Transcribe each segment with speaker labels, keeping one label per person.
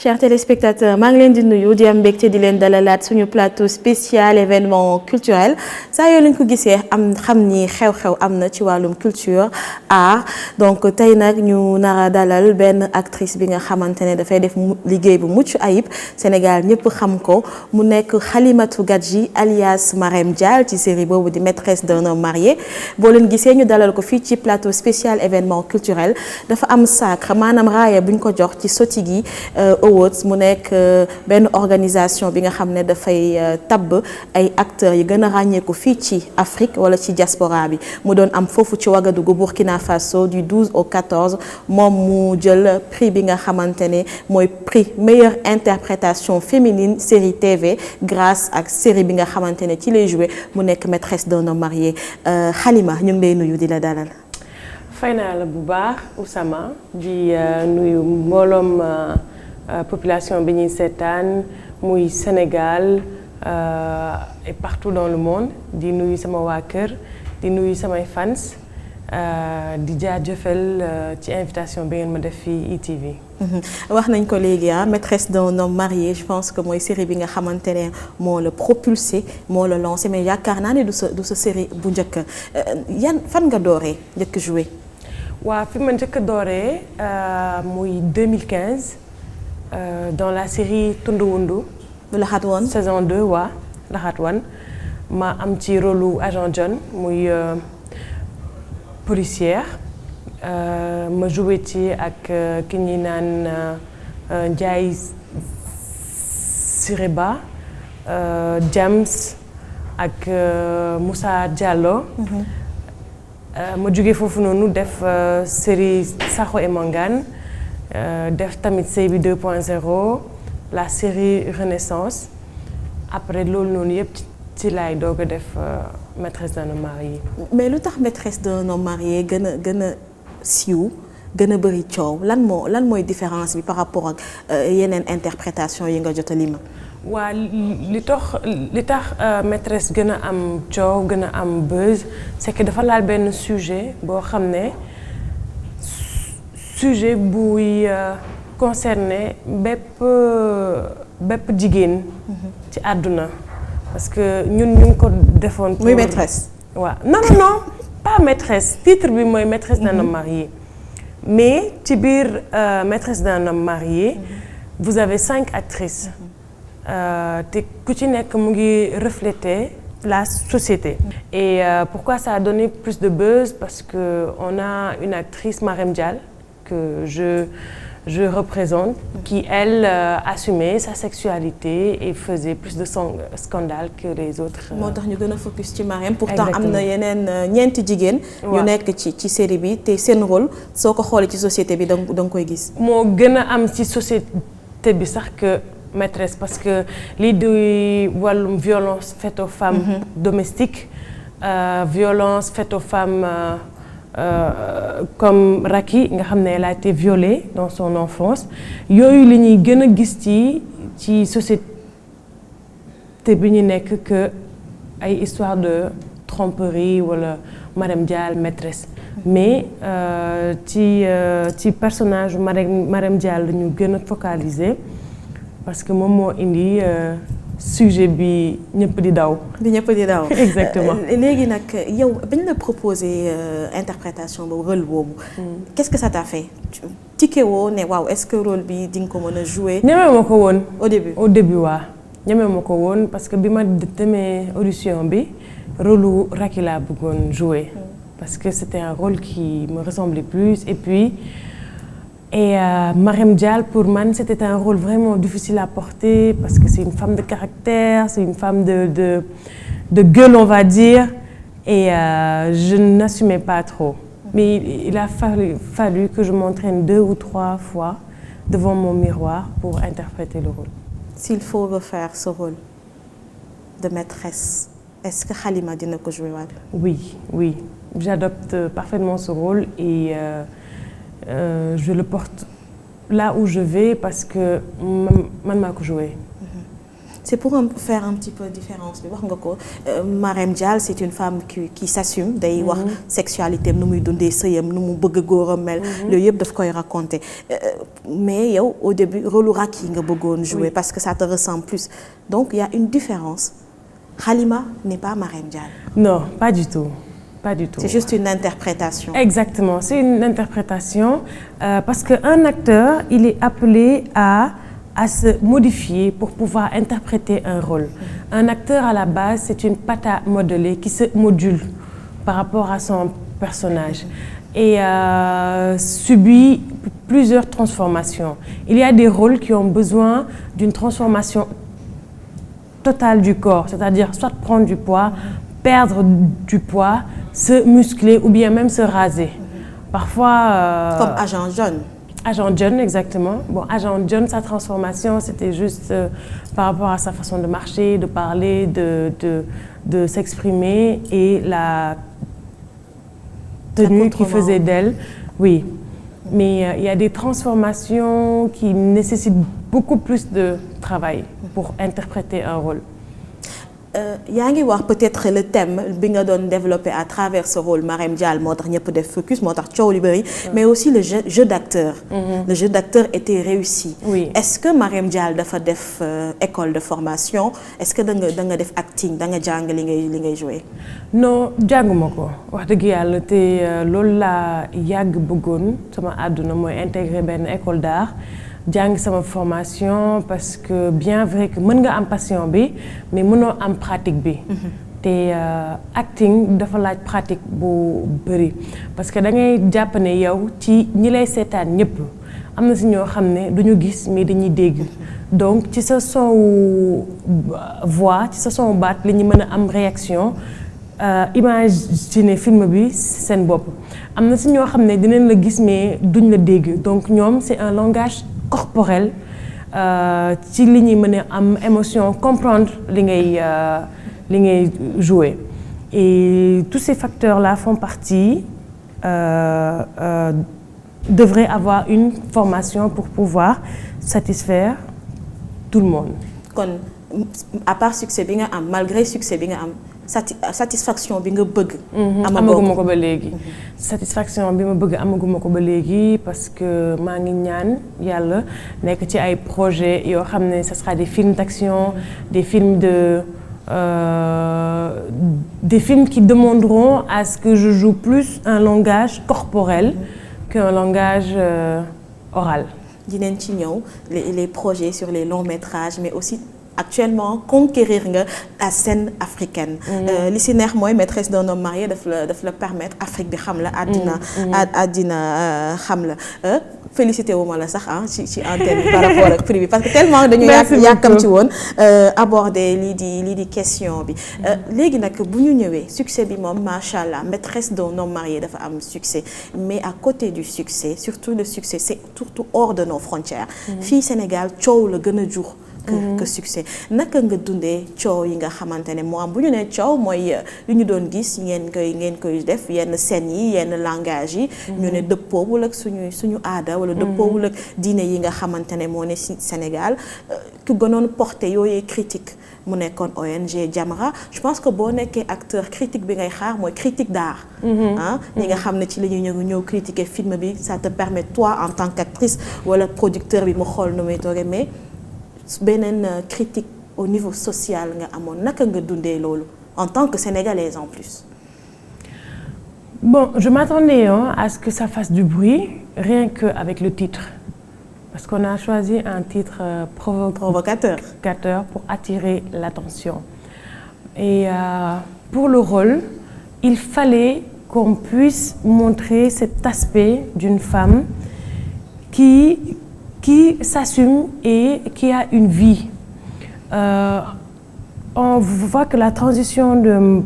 Speaker 1: Chers téléspectateurs, maa ngi leen di nuyu di am mbégte di leen dalalaat suñu plateau spécial événement culturel saa yoo leen ko gisee am xam ni xew-xew am na ci wàllum culture art donc tey nag ñu nar a dalal benn actrice bi nga xamante ne dafay def liggéey bu mucc ayib Sénégal ñëpp xam ko mu nekk Halimatou Gadji alias Marème Dial ci série boobu di maîtresse d'un homme marié boo leen gisee ñu dalal ko fii ci plateau spécial événement culturel dafa am sacre maanaam raaya buñ ko jox ci Sotigi Awards mu nekk benn organisation bi nga xam ne dafay tabb ay acteurs yi gën a ràññeeku fii ci Afrique wala ci diaspora bi mu doon am foofu ci Ouagadougou Burkina Faso du 12 au 14 moom mu jël prix bi nga xamante ne mooy prix meilleure interprétation féminine série TV grâce ak série bi nga xamante ne ci lay joué mu nekk maîtresse d'un homme marié Halima ñu ngi lay nuyu di la dalal.
Speaker 2: fay naa la bu baax Oussama di nuyu mbooloom population bi ñuy seetaan muy Sénégal et partout dans le monde di nuyu sama waa kër di nuyu samay fans di jaajëfal ci invitation bi ngeen ma def fii ITV.
Speaker 1: wax nañ ko léegi maîtresse d'un homme marié je pense que mooy série bi nga xamante ne moo la propulsé moo la lancé mais yaakaar naa ne du sa série bu njëkk fan nga dooree njëkk joué.
Speaker 2: waaw fi ma njëkk dooree muy 2015. Dans la série Tundu Wundu.
Speaker 1: Laxat Wan
Speaker 2: saison 2 waa Laxat Wan ma am ci rôle agent John muy policière ma joué ci ak ki ñuy naan Ndiaye Sireba James ak Moussa Diallo. ma jógee foofu noonu def série Sakho et Mangane. def tamit Sey bi 2.0 la série Renaissance après loolu noonu yëpp ci laay doog a def maîtresse d'un homme marié.
Speaker 1: mais lu tax maîtresse d'un homme marié gën a siiw gën a bëri coow lan mooy différence bi par rapport ak yeneen interprétation yi nga jot a lima.
Speaker 2: waa li tax maîtresse gën a am coow gën a am buzz c'est que dafa laal benn sujet boo xam ne. sujet buy concerné bépp jigéen ci àdduna parce que ñun ñu ngi ko defoon.
Speaker 1: muy maîtresse.
Speaker 2: waaw non pas maîtresse titre bi mooy maîtresse d'un homme marié mais ci biir maîtresse d'un homme marié vous avez 5 actrices te ku ci nekk mu ngi refléter la société. Et pourquoi ça a donné plus de buzz parce que on a une actrice Marème Dial que je représente, qui elle assumait sa sexualité et faisait plus de scandale que les autres.
Speaker 1: moo tax ñu gën a focus ci Marème. pourtant am na yeneen ñeenti jigéen. ñu nekk ci série bi te seen rôle soo ko xoolee ci société bi da nga koy gis.
Speaker 2: moo gën a am ci société bi sax que maîtresse parce que lii di wàllum violence faite aux femmes domestiques violence faite aux femmes. Comme Racky nga xam ne elle a été violée dans son enfance yooyu li ñuy gën a gis ci société bi ñu nekk que ay histoire de tromperie wala Marème Dial maîtresse mais ci personnage Marème Dial la ñu gën a focaliser parce que moom moo indi sujet bi ñëpp di daw. Exactement.
Speaker 1: léegi nag yow bañ la proposé interprétation boobu rôle boobu. qu'est-ce que ça t'a fait. tikke woo ne waaw est-ce que rôle bi di nga ko mën a jouer.
Speaker 2: ñeme ma ko woon.
Speaker 1: au début
Speaker 2: waaw ñeme ma ko woon parce que bi ma demee audition bi rôle Racky laa bëggoon jouer. parce que c'était un rôle qui me ressemblait plus et puis. Et Marème Dial, pour moi, c'était un rôle vraiment difficile à porter parce que c'est une femme de caractère, c'est une femme de gueule, on va dire. Et je n'assumais pas trop. Mais il a fallu que je m'entraîne 2 ou 3 fois devant mon miroir pour interpréter le rôle.
Speaker 1: S'il faut refaire ce rôle de maîtresse, est-ce que Halima dina ko jouer waat?
Speaker 2: Oui. J'adopte parfaitement ce rôle et je le porte là où je vais parce que man maa ko joué.
Speaker 1: c'est pour faire un petit peu différence bi wax nga ko Marème Dial c'est une femme qui s'assume day wax sexualité nu muy dundee sëyam nu mu bëgg góoram mel yooyu yëpp daf koy raconter mais yow au début rôle Racky nga bëggoon jouer parce que ça te ressemble plus donc il y a une différence Halima n'est pas Marème Dial.
Speaker 2: Non, pas du tout. Pas du tout.
Speaker 1: C'est juste une interprétation.
Speaker 2: Exactement, c'est une interprétation parce qu'un acteur, il est appelé à se modifier pour pouvoir interpréter un rôle. Un acteur, à la base, c'est une pâte à modeler qui se module par rapport à son personnage et subit plusieurs transformations. Il y a des rôles qui ont besoin d'une transformation totale du corps, c'est-à-dire soit prendre du poids, perdre du poids, se muscler ou bien même se raser. Parfois...
Speaker 1: Comme Agent John.
Speaker 2: Agent John, exactement. Bon, Agent John, sa transformation, c'était juste par rapport à sa façon de marcher, de parler, de s'exprimer et la tenue qu'il faisait d'elle. Oui. Mais il y a des transformations qui nécessitent beaucoup plus de travail pour interpréter un rôle.
Speaker 1: yaa ngi wax peut-être le thème bi nga doon développé à travers ce rôle Marème Dial moo tax ñëpp def focus moo tax coow li bëri mais aussi le jeu d'acteur. Le jeu d'acteur était réussi.
Speaker 2: Oui.
Speaker 1: Est-ce que Marème Dial dafa def école de formation est-ce que da nga def acting da nga jàng li ngay jouer.
Speaker 2: Non jànguma ko wax dëgg yàlla te loolu laa yàgg bëggoon sama àdduna mooy intégrer benn école d'art. jàng sama formation parce que bien vrai que mën nga am passion bi mais mënoo am pratique bi te acting dafa laaj pratique bu bëri parce que da ngay jàpp ne yow ci ñi lay seetaan ñëpp am na si ñoo xam ne duñu gis mais dañuy dégg donc ci sa son voix ci sa son baat la ñu mën a am réaction imaginer film bi seen bopp am na si ñoo xam ne dinañ la gis mais duñ la dégg donc ñoom c'est un langage corporel ci li ñuy mën a am émotion comprendre li ngay jouer et tous ces facteurs-là font partie devraient avoir une formation pour pouvoir satisfaire tout le monde.
Speaker 1: Kon à part succès bi nga am malgré succès bi nga am satisfaction bi nga bëgg.
Speaker 2: amaguma ko ba léegi. satisfaction bi ma bëgg amaguma ko ba léegi parce que maa ngi ñaan yàlla nekk ci ay projets yoo xam ne ce sera des films d'action, des films des films qui demanderont à ce que je joue plus un langage corporel qu'un langage oral.
Speaker 1: Dinañ ci ñëw les projets sur les longs métrages mais aussi actuellement conquérir nga la scène africaine. li si neex mooy maîtresse d'un homme marié daf la permettre Afrique bi xam la àddina xam la félicité wu ma la sax ci antenne bi par rapport ak prix bi parce que tellement dañu yàkkam ci woon aborder lii di question bi léegi nag bu ñu ñëwee succès bi moom macha allah maîtresse d'un homme marié dafa am succès mais à côté du succès surtout le succès c'est surtout hors de nos frontières fii Sénégal coow la gën a jur que succès naka nga dundee coow yi nga xamante ne moo am bu ñu nee coow mooy li ñu doon gis ngeen koy def yenn scènes yi yenn langage yi ñu ne dëppoowul ak suñu aada wala dëppoowul ak diine yi nga xamante ne moo ne ci Sénégal ku gënoon porté yooyee critique mu nekkoon ONG Jamra je pense que boo nekkee acteur critique bi ngay xaar mooy critique d'art ñi nga xam ne ci la ñuy ñëw critiquer film bi ça te permet toi en tant qu'actrice wala producteur bi mu xool nu muy toogee mais beneen critique au niveau social nga amoon naka nga dundee loolu en tant que sénégalaise en plus.
Speaker 2: Bon, je m'attendais à ce que ça fasse du bruit rien que avec le titre parce qu'on a choisi un titre provocateur pour attirer l'attention et pour le rôle il fallait qu'on puisse montrer cet aspect d'une femme qui s'assume et qui a une vie. On voit que la transition de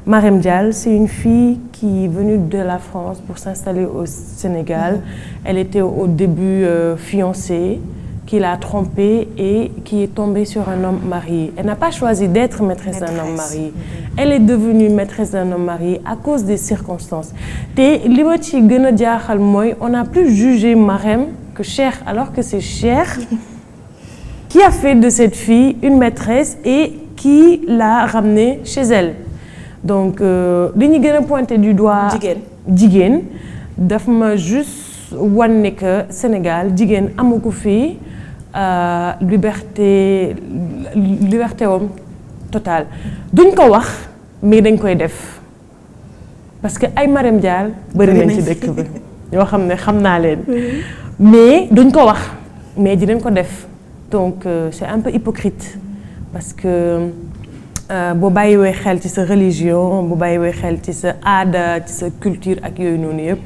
Speaker 2: Marème Dial, c'est une fille qui est venue de la France pour s'installer au Sénégal. Elle était au début fiancée, qui l'a trompée et qui est tombée sur un homme marié. Elle n'a pas choisi d'être maîtresse d'un homme marié. Elle est devenue maîtresse d'un homme marié à cause des circonstances. Te li ma ci gën a jaaxal mooy on n'a plus jugé Marème que Cheikh alors que c'est Cheikh qui a fait de cette fille une maîtresse et qui l'a ramenée chez elle. Donc li ñu gën a pointé du doigt jigéen daf ma juste wan ne que Sénégal jigéen amu ko fii liberté wam totale duñ ko wax mais dañ koy def parce que ay Marème Dial bëri nañ ci dëkk bi ñoo xam ne xam naa leen mais duñ ko wax mais dinañ ko def donc c'est un peu hypocrite parce que boo bàyyiwee xel ci sa religion boo bàyyiwee xel ci sa aada ci sa culture ak yooyu noonu yëpp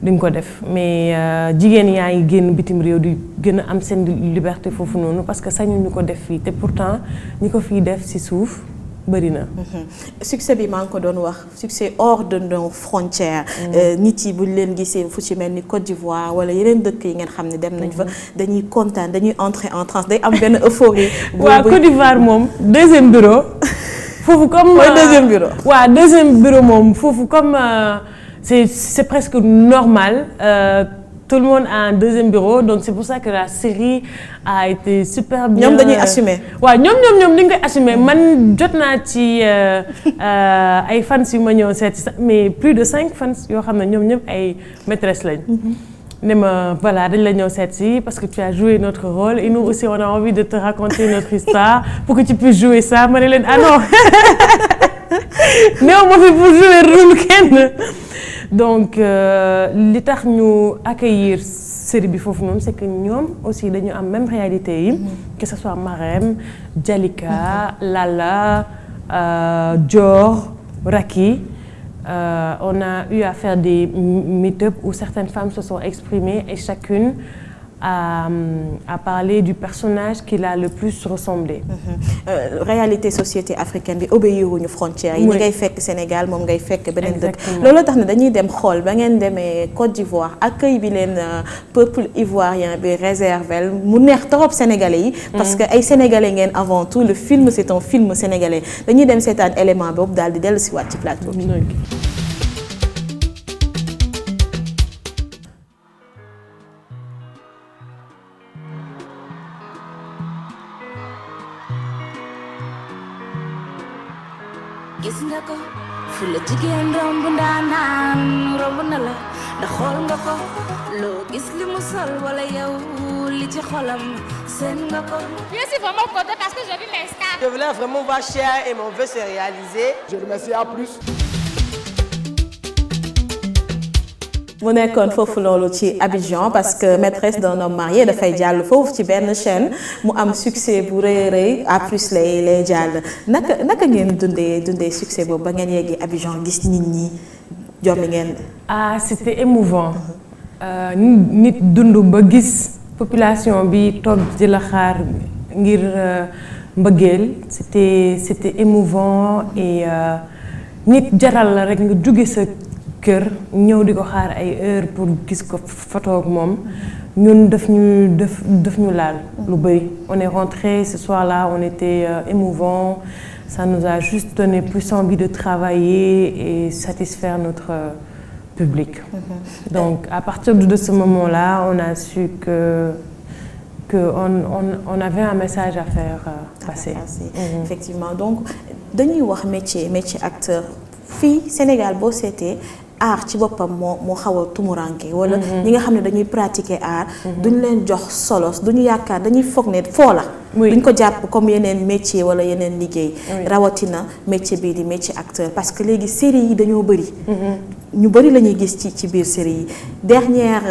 Speaker 2: duñ ko def mais jigéen yaa ngi génn bitim réew di gën a am seen liberté foofu noonu parce que sañu ñu ko def fii te pourtant ñi ko fii def ci suuf bëri na.
Speaker 1: succès bi maa ngi ko doon wax succès hors de nos frontières. nit yi buñ leen gisee fu ci mel ni Côte d'Ivoire wala yeneen dëkk yi ngeen xam ne dem nañ fa dañuy kontaan dañuy entrer en transe day am benn euphorie.
Speaker 2: waaw Côte d'Ivoire moom deuxième bureau. foofu comme
Speaker 1: deuxième bureau.
Speaker 2: waaw deuxième bureau moom foofu comme c'est presque normal. Tout le monde a un deuxième bureau donc c'est pour ça que la série a été super bien.
Speaker 1: ñoom dañuy assumer.
Speaker 2: waaw ñoom dañu koy assumer man jot naa ci ay fans yu ma ñëw seeti mais plus de 5 fans yoo xam ne ñoom ñëpp ay maîtresses lañ. ne ma voilà dañ la ñëw seeti parce que tu as joué notre rôle et nous aussi on a envie de te raconter notre histoire pour que tu puisses jouer ça ma ne leen ah non néew ma fi pour jouer rôle kenn. donc li tax ñu accueillir série bi foofu noonu c'est que ñoom aussi dañu am même réalité yi que ce soit Marème, Jalika, Lala, Dior, Racky. On a eu à faire des meet-up où certaines femmes se sont exprimées et chacune a parlé du personnage qui l'a le plus ressemblé.
Speaker 1: Réalité société africaine bi obéiruñu frontières yi. ñi ngay fekk Sénégal moom ngay fekk beneen dëkk. loolu tax na dañuy dem xool ba ngeen demee Côte d'Ivoire accueil bi leen peuple ivoirien bi réservé mu neex trop sénégalais yi. parce que ay sénégalais ngeen avant tout le film c'est un film sénégalais dañuy dem seetaan élément boobu daal di dellu si waat ci plateau bi.
Speaker 3: gis nga ko fu la jigéen romb ndaanaan romb na la ndax xool nga ko loo gis li mu sol wala yow li ci xolam seen nga ko.
Speaker 4: Je suis vraiment contente parce que j'ai vu mes stars.
Speaker 5: Je voulais vraiment voir Cher et mon vœu se réaliser.
Speaker 6: Je remercie A+.
Speaker 1: mu nekkoon foofu loolu ci Abidjan parce que maîtresse d'un homme marié dafay jàll foofu ci benn chaîne mu am succès bu rëy rëy A+ lay jàll naka ngeen dundee succès boobu ba ngeen yeggee Abidjan gis nit ñi jommi ngeen.
Speaker 2: ah c'était émouvant nit dund ba gis population bi toog di la xaar ngir mbëggeel c'était émouvant et nit jaral la rek nga jóge sa kër ñëw di ko xaar ay heure pour gis ko photo ak moom ñun daf ñu laal lu bëri. On est rentré ce soir-là, on était émouvant, ça nous a juste donné plus envie de travailler et satisfaire notre public. Donc à partir de ce moment-là, on a su que on avait un message à faire passer.
Speaker 1: Effectivement, donc dañuy wax métier acteur fii Sénégal boo seetee art ci boppam moo xaw a tumuranke wala ñi nga xam ne dañuy pratiquer art duñ leen jox solos duñu yaakaar dañuy foog ne foo la duñ ko jàpp comme yeneen métier wala yeneen liggéey rawatina métier bii di métier acteur parce que léegi série yi dañoo bëri ñu bëri la ñuy gis ci biir série yi dernière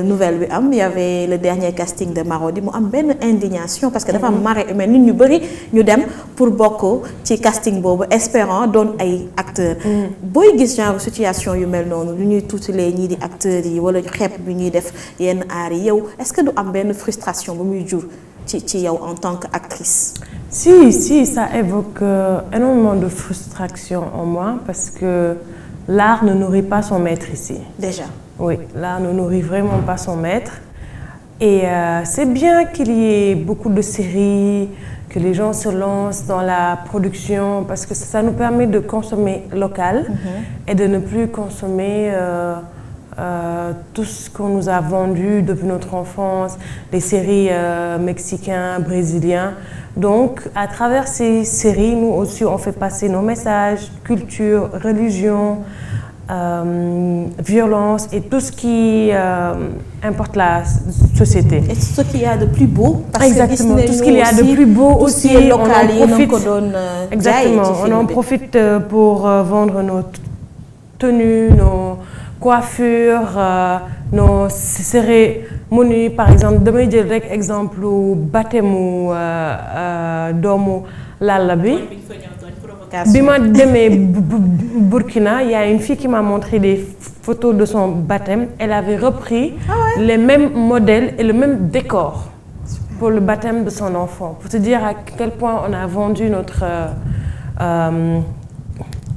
Speaker 1: nouvelle bi am y avait le dernier casting de Marodi mu am benn indignation parce que dafa am marée humaine nit ñu bëri ñu dem pour bokk ci casting boobu espérant doon ay acteurs booy gis genre situation yu mel noonu lu ñuy tuutalee ñii di acteurs yi wala xeeb bi ñuy def yenn aar yi yow est-ce que du am benn frustration bu muy jur ci yow en tant qu'actrice?
Speaker 2: Si, ça évoque énormément de frustration en moi parce que l'art ne nourrit pas son maître ici.
Speaker 1: Déjà.
Speaker 2: Oui, l'art ne nourrit vraiment pas son maître. Et c'est bien qu'il y ait beaucoup de séries, que les gens se lancent dans la production parce que ça nous permet de consommer local et de ne plus consommer tout ce qu'on nous a vendu depuis notre enfance, les séries mexicaines, brésiliennes. Donc, à travers ces séries, nous aussi, on fait passer nos messages, culture, religion, violence et tout ce qui importe la société.
Speaker 1: Et ce qu'il y a de plus beau. Parce
Speaker 2: Exactement,
Speaker 1: que
Speaker 2: tout ce qu'il y a de plus beau aussi, on en profite. Exactement, on en profite pour vendre nos tenues, nos coiffures, nos cérémonies. Par exemple, damay jël rek exemple baptême doomu Lalla bi. Bi ma demee Burkina, il y a une fille qui m'a montré des photos de son baptême. Elle avait repris les mêmes modèles et le même décor pour le baptême de son enfant. Pour te dire à quel point on a vendu notre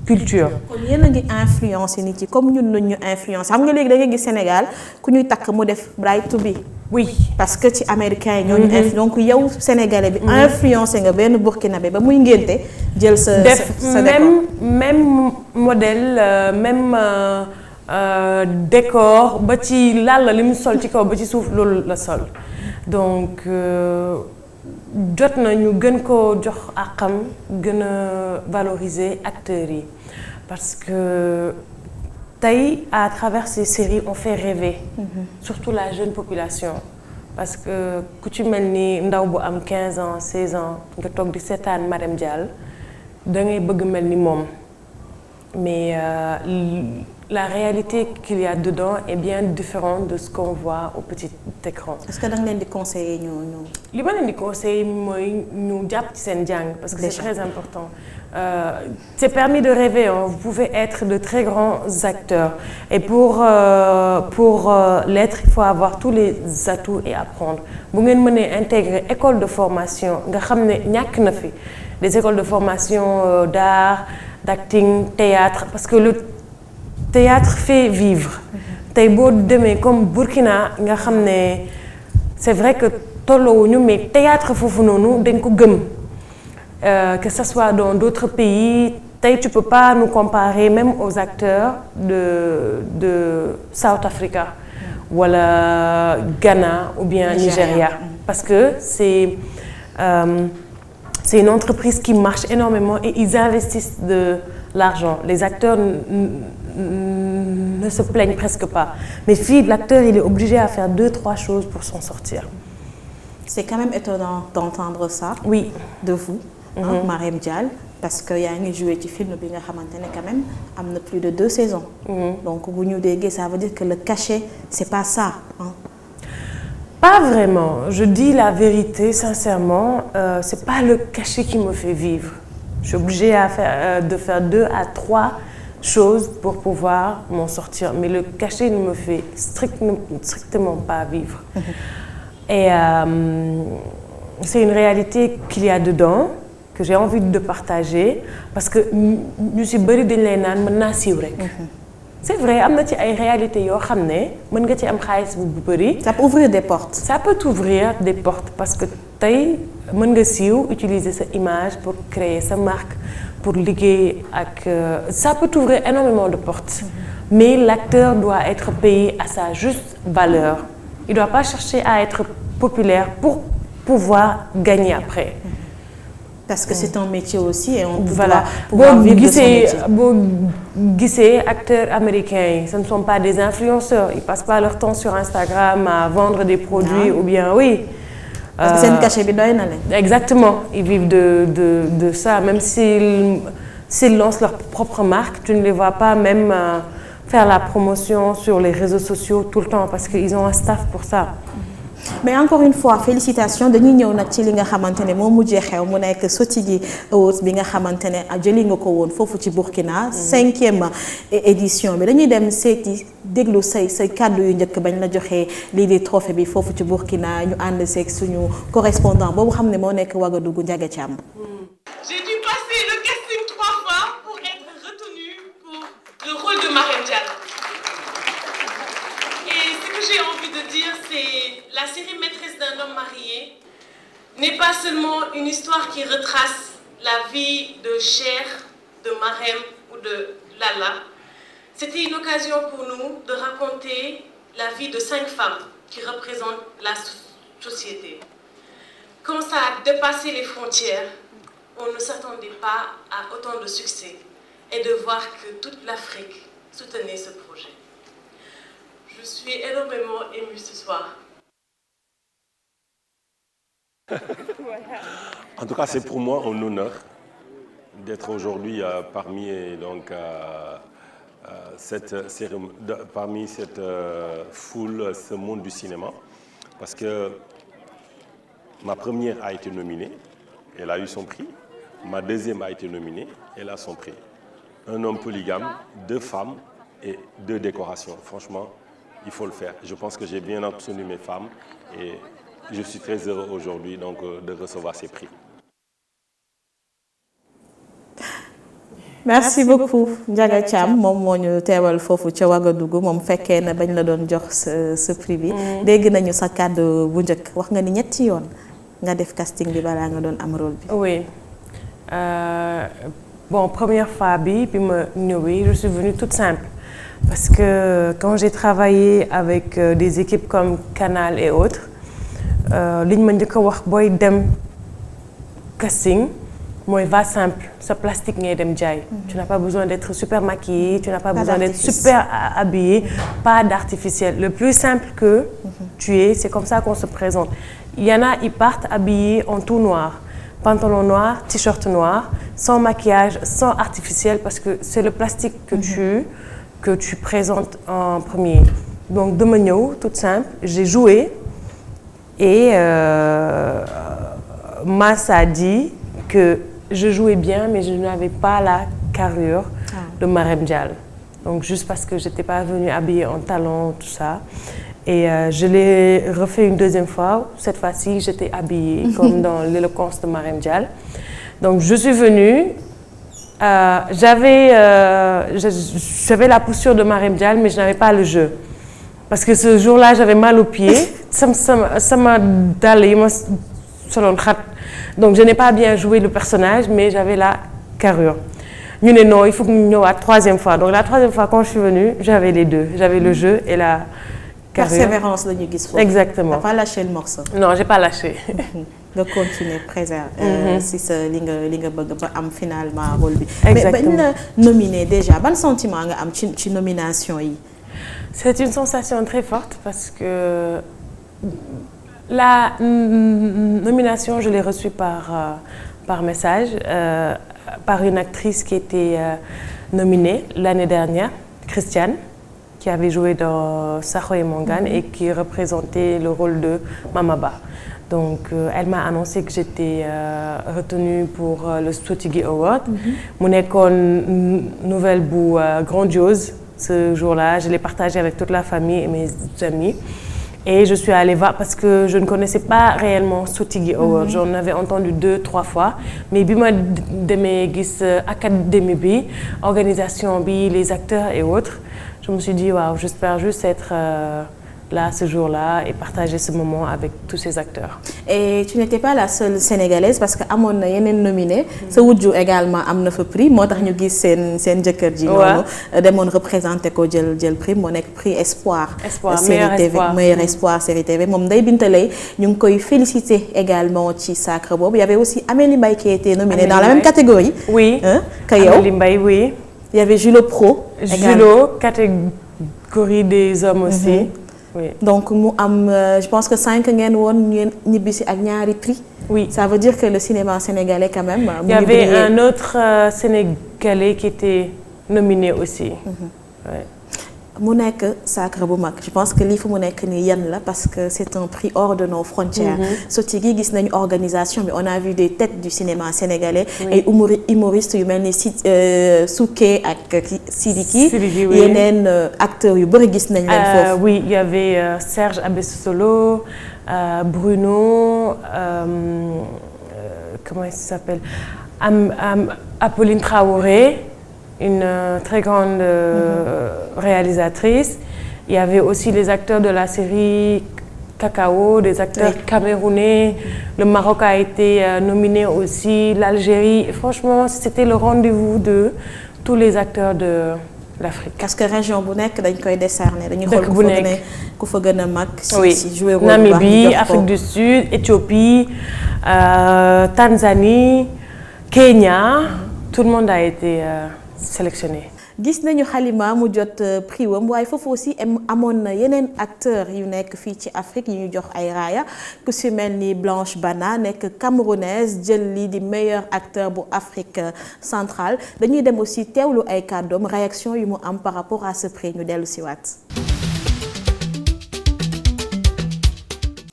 Speaker 2: culture.
Speaker 1: kon yéen a ngi influencé nit yi comme ñun ñu influencé xam nga léegi da nga gis Sénégal ku ñuy takk mu def bright to be.
Speaker 2: Oui.
Speaker 1: Parce que ci américains yi ñoo ñu influencé donc yow sénégalais bi influencé nga benn burkinabé ba muy ngénte jël sa
Speaker 2: même modèle même décor ba ci Lalla li mu sol ci kaw ba ci suuf loolu la sol donc jot na ñu gën ko jox àqam gën a valoriser acteurs yi parce que tey à travers ces séries on fait rêver surtout la jeune population parce que ku ci mel ni ndaw bu am 15 ans 16 ans nga toog di seetaan Marème Dial da ngay bëgg mel ni moom mais la réalité qu'il y a dedans est bien différente de ce qu'on voit au petit écran.
Speaker 1: Est-ce que da nga leen di conseiller ñu
Speaker 2: li ma leen di conseiller mooy ñu jàpp ci seen jàng parce que c'est très important. C'est permis de rêver, hein. Vous pouvez être de très grands acteurs et pour l'être il faut avoir tous les atouts et apprendre. Bu ngeen mënee intégrer école de formation nga xam ne ñàkk na fi des écoles de formation d'art, d'acting, théâtre parce que le théâtre fait vivre. Tey boo demee comme Burkina nga xam ne c'est vrai que tolloowuñu mais théâtre foofu noonu dañ ko gëm. Que ce soit dans d'autres pays, tu peux pas nous comparer même aux acteurs de South Africa ou Ghana ou bien Nigeria parce que c'est une entreprise qui marche énormément et ils investissent de l'argent. Les acteurs ne se plaignent presque pas. Mais fille, l'acteur il est obligé à faire 2-3 choses pour s'en sortir.
Speaker 1: C'est quand même étonnant d'entendre ça.
Speaker 2: Oui.
Speaker 1: De vous. Marème Dial parce que yaa ngi joué ci film bi nga xamante ne quand même am na plus de 2 saisons. Donc bu ñu déggee ça veut dire que le cachet c'est pas ça. Hein?
Speaker 2: Pas vraiment. Je dis la vérité sincèrement. C'est pas le cachet qui me fait vivre. Je suis obligée de faire 2 à 3 choses pour pouvoir m'en sortir. Mais le cachet ne me fait strictement pas vivre. Et c'est une réalité qu'il y a dedans. Que j'ai envie de partager parce que ñu ci bari dañ lay naan mën naa siiw rek. C'est vrai am na ci ay réalités yoo xam ne mën nga ci am xaalis bu bari.
Speaker 1: Ça peut ouvrir des portes.
Speaker 2: Ça peut ouvrir des portes parce que tey mën nga siiw utiliser sa image pour créer sa marque pour liggéey ak ça peut ouvrir énormément de portes. Mais l'acteur doit être payé à sa juste valeur. Il doit pas chercher à être populaire pour pouvoir gagner après.
Speaker 1: Parce que c'est un métier aussi et on
Speaker 2: voilà.
Speaker 1: pouvoir vivre de son métier.
Speaker 2: Boo gisee acteurs américains yi ce ne sont pas des influenceurs ils passent pas leur temps sur Instagram à vendre des produits ou bien oui.
Speaker 1: Parce que seen cachet bi doy na leen.
Speaker 2: Exactement ils vivent de ça même s'ils lancent leur propre marque tu ne les vois pas même faire la promotion sur les réseaux sociaux tout le temps parce qu'ils ont un staff pour ça.
Speaker 1: Mais encore une fois félicitations dañuy ñëw nag ci li nga xamante ne moo mujjee xew mu nekk Sotigi Awards bi nga xamante ne jëli nga ko woon foofu ci Burkina 5e édition bi dañuy dem seeti déglu say kàddu yu njëkk bañ la joxee lii di trophée bi foofu ci Burkina ñu ànd seeg suñu correspondant boobu xam ne moo nekk Ouagadougou Ndiaga Thiam.
Speaker 6: J'ai dû passer le casting 3 fois pour être retenue pour le rôle de Marème Dial. Et ce que j'ai envie de dire, c'est la série Maîtresse d'un homme marié n'est pas seulement une histoire qui retrace la vie de Cher, de Marème ou de Lalla. C'était une occasion pour nous de raconter la vie de 5 femmes qui représentent la société. Quand ça a dépassé les frontières, on ne s'attendait pas à autant de succès et de voir que toute l'Afrique soutenait ce projet. Je suis énormément émue ce soir.
Speaker 7: En tout cas, c'est pour moi un honneur d'être aujourd'hui parmi cette foule, ce monde du cinéma, parce que ma première a été nominée, elle a eu son prix. Ma deuxième a été nominée, elle a son prix. Un homme polygame, 2 femmes et 2 décorations. Franchement, il faut le faire. Je pense que j'ai bien obtenu mes femmes et je suis très heureux aujourd'hui de recevoir ces prix.
Speaker 1: Merci beaucoup Ndiaga Thiam moom moo ñu teewal foofu ca Ouagadougou moom fekkee na bañ la doon jox ce prix bi. dégg nañu sa kàddu bu njëkk wax nga ni ñetti yoon nga def casting bi balaa nga doon am rôle bi.
Speaker 2: Oui. Bon, première fois bi ma ñëwee, je suis venue toute simple parce que quand j'ai travaillé avec des équipes comme Canal et autres, liñ ma njëkk a wax booy dem casting mooy va simple, sa plastique ngay dem jaay. Tu n'as pas besoin d'être super maquillée, tu n'as pas besoin d'être super habillée, pas d'artificiel. Le plus simple que tu es, c'est comme ça qu'on se présente. Il y en a, ils partent habillés en tout noir. Pantalon noir, t-shirt noir, sans maquillage, sans artificiel, parce que c'est le plastique que tu présentes en premier. Donc, de ñëw, toute simple, j'ai joué et Mass a dit que je jouais bien, mais je n'avais pas la carrure de Marème Dial. Donc, juste parce que je n'étais pas venue habillée en talons, tout ça. Et je l'ai refait une deuxième fois. Cette fois-ci, j'étais habillée comme dans l'éloquence de Marème Dial. Donc, je suis venue. J'avais la posture de Marème Dial, mais je n'avais pas le jeu. Parce que ce jour-là, j'avais mal aux pieds. Ça m'a dalé. Donc, je n'ai pas bien joué le personnage, mais j'avais la carrure. Nous, non, il faut que nous la troisième fois. Donc, la troisième fois, quand je suis venue, j'avais les deux. J'avais le jeu et la carrure.
Speaker 1: Persévérance, le Nugis.
Speaker 2: Exactement.
Speaker 1: Tu n'as pas lâché le morceau.
Speaker 2: Non, je n'ai pas lâché.
Speaker 1: De continuer, préserver. Si c'est finalement rôle.
Speaker 2: Exactement.
Speaker 1: Mais nominé déjà, quel sentiment tu as une nomination?
Speaker 2: C'est une sensation très forte parce que la nomination, je l'ai reçue par message, par une actrice qui était nominée l'année dernière, Christiane, qui avait joué dans Sakho et Mangane et qui représentait le rôle de Mamaba. Donc, elle m'a annoncé que j'étais retenue pour le Sotigi Award. Mon nouvelle grandiose ce jour-là. Je l'ai partagée avec toute la famille et mes amis. Et je suis allée voir parce que je ne connaissais pas réellement Sotigi Award. J'en avais entendu 2-3 fois. Mais bima demee gis académie bi, organisation bi, les acteurs et autres, je me suis dit waouh, j'espère juste être là ce jour-là et partager ce moment avec tous ces acteurs.
Speaker 1: Et tu n'étais pas la seule sénégalaise parce que amon na yenen nominé, ce wudju également amna fa prix, motax ñu gis sen jëkkër ji nonu demone représenter ko jël prix mo nek prix espoir.
Speaker 2: Meilleur espoir.
Speaker 1: Meilleur espoir série TV. Mom Ndeye Binta Leye ñu ngi koy féliciter également ci sacre bobu. Il y avait aussi Amélie Mbaye qui était nominée dans la même catégorie.
Speaker 2: Oui.
Speaker 1: Amélie
Speaker 2: Mbaye, oui.
Speaker 1: Il y avait Julo Pro.
Speaker 2: Julo, catégorie des hommes aussi. Oui.
Speaker 1: Donc, je pense que 5 ngeen won ñibisi ak ñaari prix.
Speaker 2: Oui.
Speaker 1: Ça veut dire que le cinéma sénégalais quand même.
Speaker 2: Il y avait un autre Sénégalais qui était nominé aussi. Ouais.
Speaker 1: Mu nekk sacre bu mag. Je pense que li fu mu nekk ni yan la parce que c'est un prix hors de nos frontières. Sotigi gis nañu organisation mais on a vu des têtes du cinéma sénégalais et humoristes yu melni Souké ak Sidiki. Yenen acteurs yu bari gis nañ leen fofu.
Speaker 2: Oui, il y avait Serge Abessolo, Bruno, comment il s'appelle, Apolline Traoré, une très grande réalisatrice. Il y avait aussi les acteurs de la série Cacao, des acteurs camerounais. Le Maroc a été nominé aussi, l'Algérie. Franchement, c'était le rendez-vous de tous les acteurs de l'Afrique.
Speaker 1: Parce que région bu nekk dañ koy décerner dañuy
Speaker 2: Dëkk
Speaker 1: xool
Speaker 2: bu nekk.
Speaker 1: ku fa gën a mag.
Speaker 2: Oui,
Speaker 1: si jouer rôle bu baax ñu
Speaker 2: Namibie,
Speaker 1: jox ko.
Speaker 2: Afrique du Sud, Éthiopie, Tanzanie, Kenya, tout le monde a été sélectionné.
Speaker 1: gis nañu Halima mu jot prix wam waaye foofu aussi amoon na yeneen acteurs yu nekk fii ci Afrique yu ñu jox ay raaya ku si mel ni Blanche Bana nekk camerounaise jël lii di meilleur acteur bu Afrique centrale dañuy dem aussi teewlu ay kàddoom réaction yu mu am par rapport à ce prix ñu dellu si waat.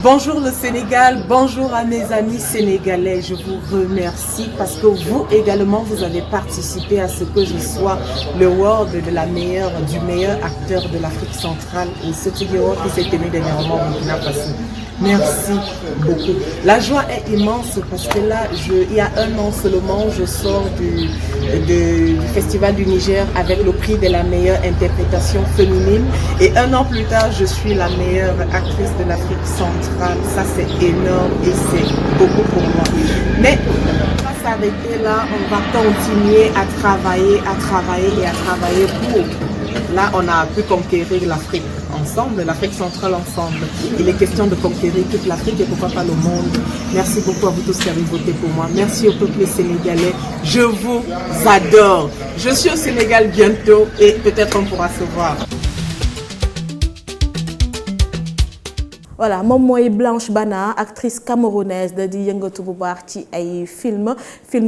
Speaker 8: Bonjour le Sénégal, bonjour à mes amis sénégalais, je vous remercie parce que vous également vous avez participé à ce que je sois le award du meilleur acteur de l'Afrique centrale et ce award qui s'est tenu dernièrement au Burkina Faso. Merci beaucoup. La joie est immense parce que là, il y a un an seulement, je sors du Festival du Niger avec le prix de la meilleure interprétation féminine et un an plus tard, je suis la meilleure actrice de l'Afrique centrale. Ça, c'est énorme et c'est beaucoup pour moi. Mais on va s'arrêter là, on va continuer à travailler pour. Là, on a pu conquérir l'Afrique ensemble, l'Afrique centrale ensemble. Il est question de conquérir toute l'Afrique et pourquoi pas le monde. Merci beaucoup à vous tous qui avez voté pour moi. Merci au peuple sénégalais. Je vous adore. Je suis au Sénégal bientôt et peut-être on pourra se voir.
Speaker 1: Voilà moom mooy Blanche Bana actrice camerounaise da di yëngatu bu baax ci ay film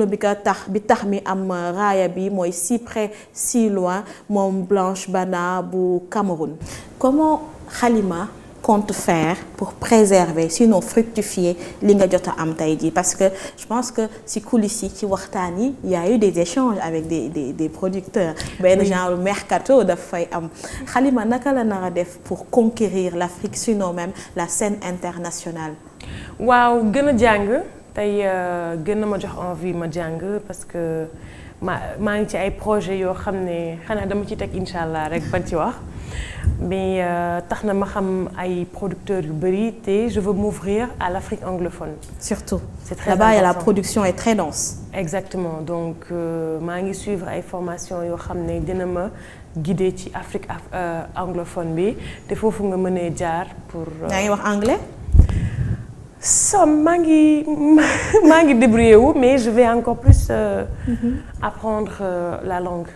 Speaker 1: bi tax mi am raaya bi mooy si près si loin moom Blanche Bana bu Cameroun. Comment Halima compte faire pour préserver sinon fructifier li nga jot a am tey jii parce que je pense que si coulisses yi ci waxtaan yi y a eu des échanges avec des producteurs benn genre mercato daf fay am Halima naka la nar a def pour conquérir l'Afrique sinon même la scène internationale.
Speaker 2: waaw gën a jàng tey gën na ma jox envie ma jàng parce que maa ngi ci ay projets yoo xam ne xanaa dama ci teg incha allah rek ban ci wax. Mais tax na ma xam ay producteurs yu bari te je veux m'ouvrir à l'Afrique anglophone.
Speaker 1: Surtout.
Speaker 2: C'est très
Speaker 1: là-bas
Speaker 2: important.
Speaker 1: La production est très dense.
Speaker 2: Exactement donc maa ngi suivre ay formations yoo xam ne dina ma guider ci Afrique anglophone bi te foofu nga mënee jaar pour.
Speaker 1: yaa ngi wax anglais.
Speaker 2: maa ngi débrouiller wu mais je vais encore plus apprendre la langue.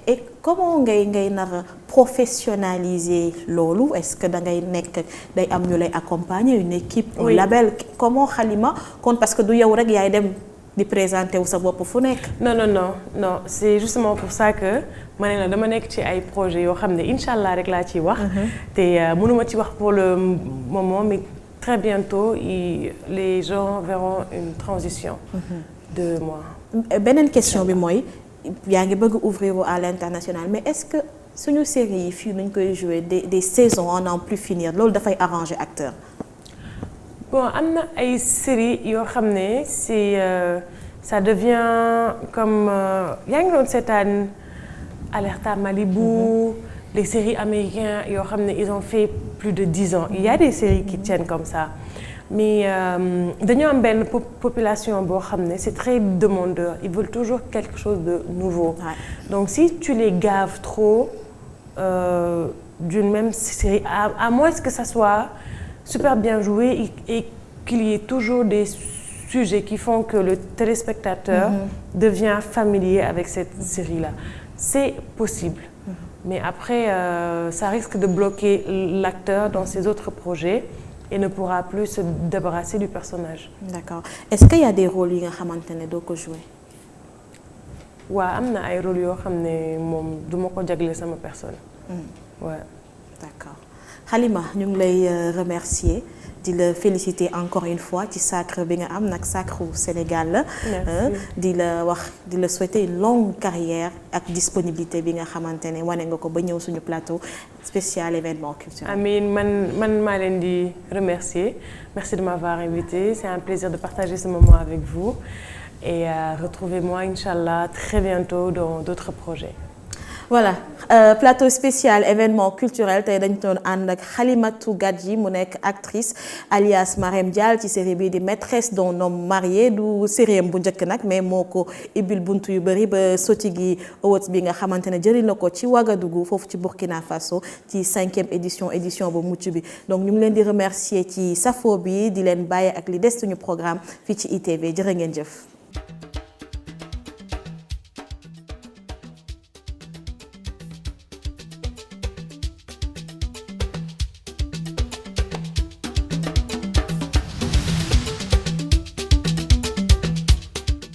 Speaker 1: Et comment ngay nar a professionnaliser loolu est-ce que da ngay nekk day am ñu lay accompagner une équipe. un label comment Halima compte parce que du yow rek yaay dem di présenter wu sa bopp fu nekk. non c'est justement pour ça que ma ne la dama nekk ci ay projets yoo xam ne incha allah rek laa ciy wax. te mënuma ci wax pour le moment mais. Très bientôt, les gens verront une transition de moi. Beneen question bi mooy yaa ngi bëgg ouvrir à l'international mais est-ce que suñu série yi fii nañ koy jouer des saisons en n'en plus finir loolu dafay arranger acteur.
Speaker 2: Bon am na ay séries yoo xam ne ça devient comme yaa ngi doon seetaan Alerta Malibu. Les séries américaines yoo xam ne ils ont fait plus de 10 ans il y a des séries qui tiennent comme ça mais dañoo am benn population boo xam ne c'est très demandeur ils veulent toujours quelque chose de nouveau. Donc si tu les gaves trop d'une même série à moins que ça soit super bien joué et qu'il y ait toujours des sujets qui font que le téléspectateur devient familier avec cette série-là c'est possible. Mais après, ça risque de bloquer l'acteur dans ses autres projets et ne pourra plus se débarrasser du personnage. D'accord.
Speaker 1: Est-ce qu'il y a des rôles yi nga xamante ne doo ko jouer?
Speaker 2: waaw am na ay rôles yoo xam ne moom du ma ko jagle sama personne. Ouais.
Speaker 1: D'accord. Halima ñu ngi lay remercier di la féliciter encore une fois ci sacre bi nga am nag sacre Sénégal la. di la souhaiter une longue carrière ak disponibilité bi nga xamante ne wane nga ko ba ñëw suñu plateau spécial événement culturel.
Speaker 2: Amine man maa leen di remercier merci de m'avoir invité c'est un plaisir de partager ce moment avec vous et retrouvez-moi Inch'Allah très bientôt dans d'autres projets.
Speaker 1: voilà plateau spécial événement culturel tey dañ doon ànd ak Halimatou Gadji mu nekk actrice alias Marème Dial ci série bi di maîtresse d'un homme marié du série bu njëkk nag mais moo ko ibbil buntu yu bëri ba Sotigi Awards bi nga xamante ne jëriñ na ko ci Ouagadougou foofu ci Burkina Faso ci 5e édition bu mucc bi donc ñu ngi leen di remercier ci safo bi di leen bàyyi ak li des suñu programme fii ci ITV jërë ngeen jëf.